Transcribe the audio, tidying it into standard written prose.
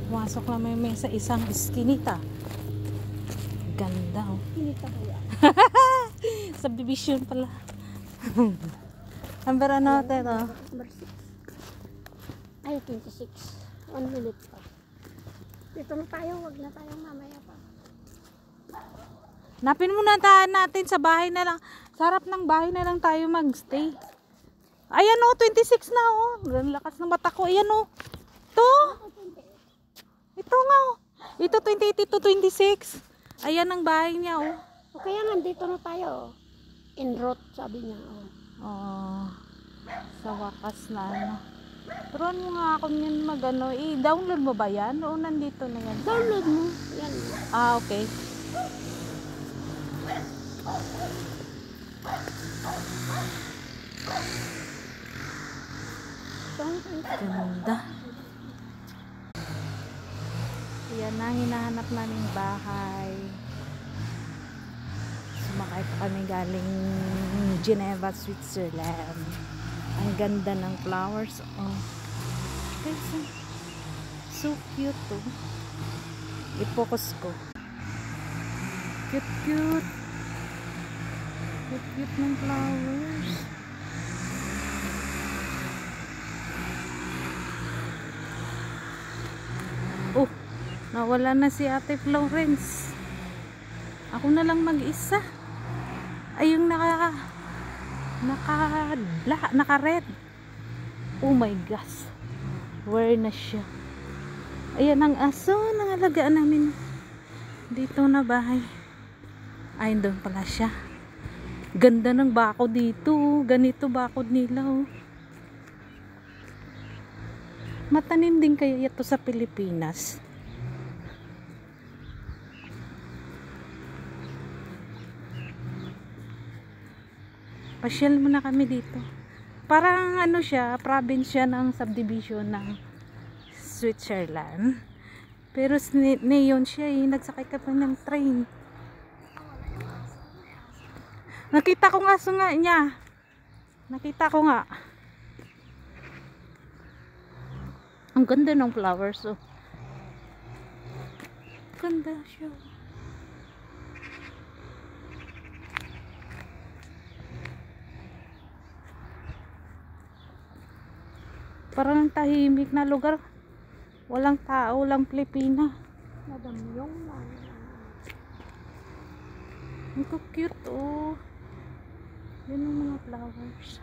Pumasok na may sa isang iskinita. Ganda oh. Kinita kaya. Subdivision pala. Number ano ito? Number 6. Ay, 26. 1 minute pa. Dito na tayo, wag na tayo mamaya pa. Napin muna natin sa bahay na lang. Sa harap ng bahay na lang tayo magstay. Ayan oh, 26 na oh. Ang lakas ng mata ko. Ayan oh. Ito. Ito nga oh. Ito 28, ito 26. Ayan ang bahay niya oh. O kaya nandito na tayo. En route, sabi niya. Oh. Sa wakas na ano. Turuan mo nga ako niyan mag-ano. I-download mo ba yan? O nandito na yan? Download mo. Yan. Ah, okay. Ganda. Yan na hinahanap naming bahay. Sumakay pa kami galing Geneva, Switzerland. Ang ganda ng flowers. Oh. Guys, so cute to. I-focus ko. Cute, cute. Cute, cute ng flowers. Oh, nawala na si Ate Florence. Ako na lang mag-isa. Ay, yung naka-red. Oh my gosh. Where na siya? Ayan ang aso. Nangalagaan namin. Dito na bahay. Ay, doon pala siya. Ganda ng bakod dito. Ganito bakod nila oh. Matanim din kaya ito sa Pilipinas. Pasyal muna kami dito. Parang ano siya, probinsya ng subdivision ng Switzerland. Pero neon siya eh. Nagsakay ka pa ng train. Nakita ko nga nga niya. Nakita ko nga. Ang ganda ng flowers oh. Ganda siya. Parang tahimik na lugar. Walang tao, walang Pilipina. Nadamyong lang. Ang cute oh. Yan ang mga flowers.